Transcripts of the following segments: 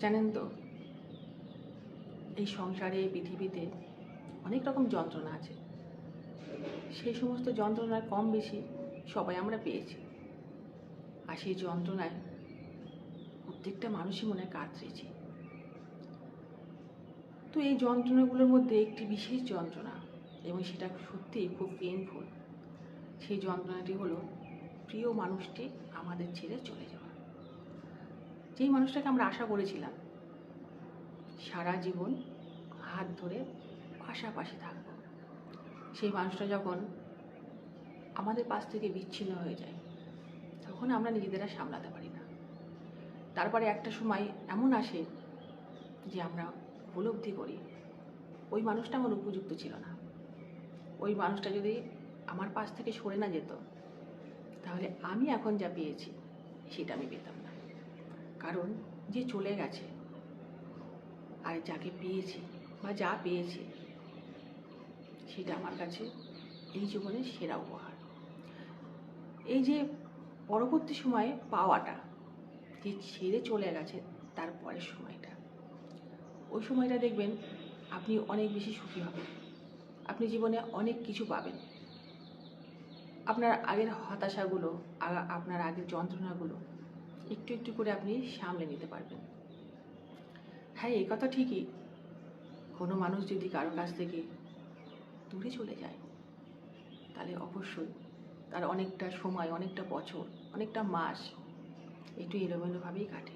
জানেন তো, এই সংসারে এই পৃথিবীতে অনেক রকম যন্ত্রণা আছে। সেই সমস্ত যন্ত্রণার কম বেশি সবাই আমরা পেয়েছি। আর সেই যন্ত্রণায় প্রত্যেকটা মানুষই মনে কাতরেছি। তো এই যন্ত্রণাগুলোর মধ্যে একটি বিশেষ যন্ত্রণা, এবং সেটা সত্যিই খুব পেইনফুল। সেই যন্ত্রণাটি হলো প্রিয় মানুষটি আমাদের ছেড়ে চলে যাওয়া। যেই মানুষটাকে আমরা আশা করেছিলাম সারা জীবন হাত ধরে পাশাপাশি থাকবো, সেই মানুষটা যখন আমাদের পাশ থেকে বিচ্ছিন্ন হয়ে যায়, তখন আমরা নিজেদেরা সামলাতে পারি না। তারপরে একটা সময় এমন আসে যে আমরা উপলব্ধি করি ওই মানুষটা আমার উপযুক্ত ছিল না। ওই মানুষটা যদি আমার পাশ থেকে সরে না যেত, তাহলে আমি এখন যা পেয়েছি সেটা আমি পেতাম না। কারণ যে চলে গেছে আর যাকে পেয়েছি বা যা পেয়েছি, সেটা আমার কাছে এই জীবনের সেরা উপহার। এই যে পরবর্তী সময়ে পাওয়াটা, যে ছেড়ে চলে গেছে তারপরের সময়টা, ওই সময়টা দেখবেন আপনি অনেক বেশি সুখী হবেন। আপনি জীবনে অনেক কিছু পাবেন। আপনার আগের হতাশাগুলো, আপনার আগের যন্ত্রণাগুলো একটু একটু করে আপনি সামলে নিতে পারবেন। হ্যাঁ, এই কথা ঠিকই, কোনো মানুষ যদি কারো কাছ থেকে দূরে চলে যায়, তাহলে অবশ্যই তার অনেকটা সময়, অনেকটা বছর, অনেকটা মাস একটু এলোমেলোভাবেই কাটে।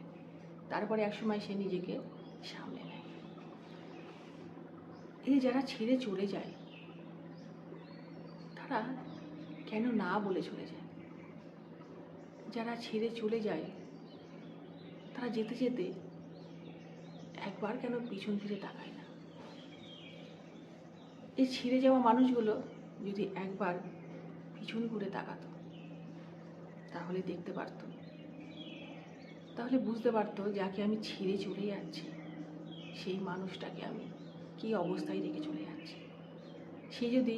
তারপরে একসময় সে নিজেকে সামলে নেয়। এই যারা ছেড়ে চলে যায়, তারা কেন না বলে চলে যায়? যারা ছেড়ে চলে যায়, তারা যেতে যেতে একবার কেন পিছন ফিরে তাকায় না? এই ছেড়ে যাওয়া মানুষগুলো যদি একবার পিছন ঘুরে তাকাতো, তাহলে দেখতে পারতো, তাহলে বুঝতে পারতো যাকে আমি ছেড়ে চলে যাচ্ছি, সেই মানুষটাকে আমি কী অবস্থায় রেখে চলে যাচ্ছি। সে যদি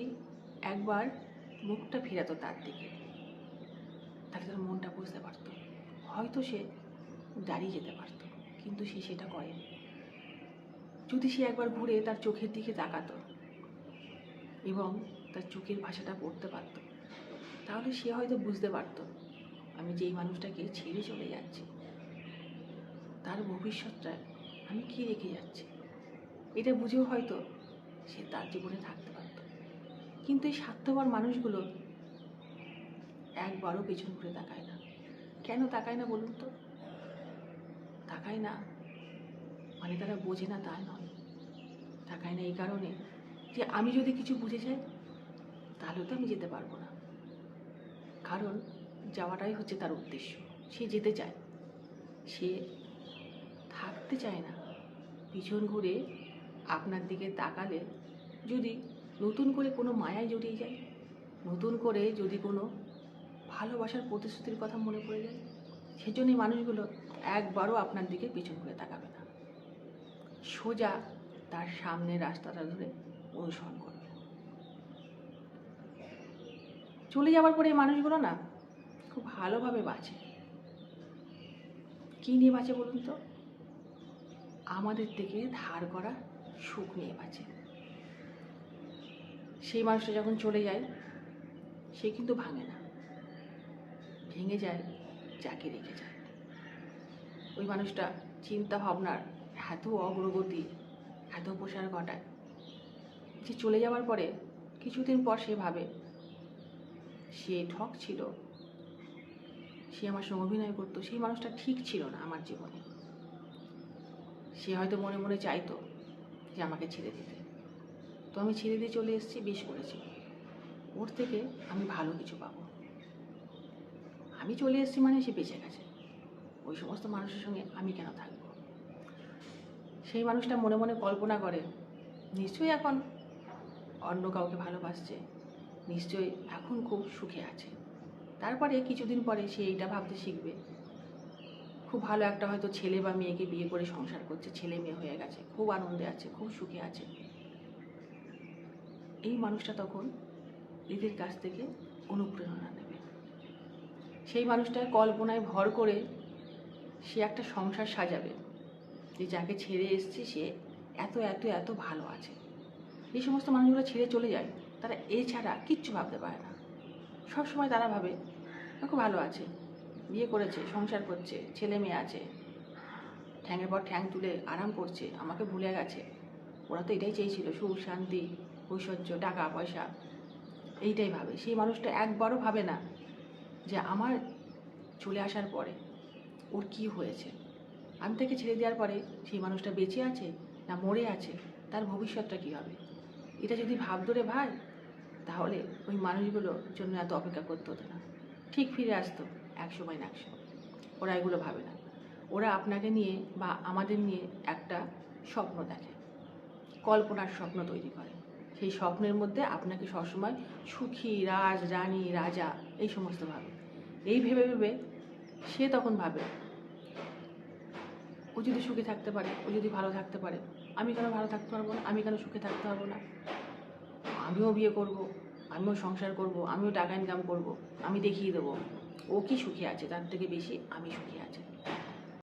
একবার মুখটা ফেরাতো তার দিকে, তাহলে তার মনটা বুঝতে পারতো, হয়তো সে দাঁড়িয়ে যেতে পারতো, কিন্তু সে সেটা করেনি। যদি সে একবার ঘুরে তার চোখের দিকে তাকাতো এবং তার চোখের ভাষাটা পড়তে পারতো, তাহলে সে হয়তো বুঝতে পারতো আমি যেই মানুষটাকে ছেড়ে চলে যাচ্ছি, তার ভবিষ্যৎটা আমি কী রেখে যাচ্ছি। এটা বুঝেও হয়তো সে তার জীবনে থাকতে পারত। কিন্তু এই স্বার্থপর মানুষগুলো একবারও পেছন ঘুরে তাকায় না। কেন তাকায় না বলুন তো? তাকায় না মানে তারা বোঝে না তা নয়। তাকায় না এই কারণে যে আমি যদি কিছু বুঝে যাই, তাহলে তো আমি যেতে পারবো না। কারণ যাওয়াটাই হচ্ছে তার উদ্দেশ্য। সে যেতে চায়, সে থাকতে চায় না। পিছন ঘুরে আপনার দিকে তাকালে যদি নতুন করে কোনো মায়ায় জড়িয়ে যায়, নতুন করে যদি কোনো ভালোবাসার প্রতিশ্রুতির কথা মনে পড়ে যায়, সেজন্যই মানুষগুলো একবারও আপনার দিকে পিছন ঘুরে তাকাবে না। সোজা তার সামনের রাস্তাটা ধরে অনুসরণ করবে। চলে যাওয়ার পরে এই মানুষগুলো না খুব ভালোভাবে বাঁচে। কী নিয়ে বাঁচে বলুন তো? আমাদের থেকে ধার করা সুখ নিয়ে বাঁচে। সেই মানুষটা যখন চলে যায়, সে কিন্তু ভাঙে না, ভেঙে যায় যাকে রেখে যায়। ওই মানুষটা চিন্তা ভাবনার এত অগ্রগতি, এত প্রসার ঘটায় যে চলে যাওয়ার পরে কিছুদিন পর সে ভাবে সে ঠক ছিল, সে আমার সঙ্গে অভিনয় করতো, সেই মানুষটা ঠিক ছিল না আমার জীবনে। সে হয়তো মনে মনে চাইতো যে আমাকে ছেড়ে দিতে, তো আমি ছেড়ে দিয়ে চলে এসেছি, বেশ করেছি, ওর থেকে আমি ভালো কিছু পাবো। আমি চলে এসেছি মানে সে বেঁচে গেছে, ওই সমস্ত মানুষের সঙ্গে আমি কেন থাকবো? সেই মানুষটা মনে মনে কল্পনা করে নিশ্চয়ই এখন অন্য কাউকে ভালোবাসছে, নিশ্চয়ই এখন খুব সুখে আছে। তারপরে কিছুদিন পরে সে এইটা ভাবতে শিখবে, খুব ভালো একটা হয়তো ছেলে বা মেয়েকে বিয়ে করে সংসার করছে, ছেলে মেয়ে হয়ে গেছে, খুব আনন্দে আছে, খুব সুখে আছে। এই মানুষটা তখন এদের কাছ থেকে অনুপ্রেরণা নেবে। সেই মানুষটা কল্পনায় ভর করে সে একটা সংসার সাজাবে, যে যাকে ছেড়ে এসছে সে এত এত এত ভালো আছে। যে সমস্ত মানুষগুলো ছেড়ে চলে যায় তারা এছাড়া কিচ্ছু ভাবতে পারে না। সবসময় তারা ভাবে খুব ভালো আছে, বিয়ে করেছে, সংসার করছে, ছেলে মেয়ে আছে, ঠ্যাঙের পর ঠ্যাং তুলে আরাম করছে, আমাকে ভুলে গেছে। ওরা তো এটাই চেয়েছিল, সুখ শান্তি ঐশ্বর্য টাকা পয়সা, এইটাই ভাবে। সেই মানুষটা একবারও ভাবে না যে আমার চলে আসার পরে ওর কি হয়েছে, আমি তাকে ছেড়ে দেওয়ার পরে সেই মানুষটা বেঁচে আছে না মরে আছে, তার ভবিষ্যৎটা কী হবে। এটা যদি ভাবতো রে ভাই, তাহলে ওই মানুষগুলোর জন্য এত অপেক্ষা করতে হতো না, ঠিক ফিরে আসতো 100 না 100। ওরা এগুলো ভাবে না। ওরা আপনাকে নিয়ে বা আমাদের নিয়ে একটা স্বপ্ন দেখে, কল্পনার স্বপ্ন তৈরি করে। সেই স্বপ্নের মধ্যে আপনাকে সবসময় সুখী রাজ রানী রাজা এই সমস্ত ভাবে। এই ভেবে ভেবে সে তখন ভাবে ও যদি সুখে থাকতে পারে, ও যদি ভালো থাকতে পারে, আমি কেন ভালো থাকতে পারবো না, আমি কেন সুখে থাকতে পারবো না, আমিও বিয়ে করব, আমিও সংসার করব, আমিও টাকা ইনকাম করব, আমি দেখিয়ে দেবো ও কি সুখী আছে, তার থেকে বেশি আমি সুখী আছি।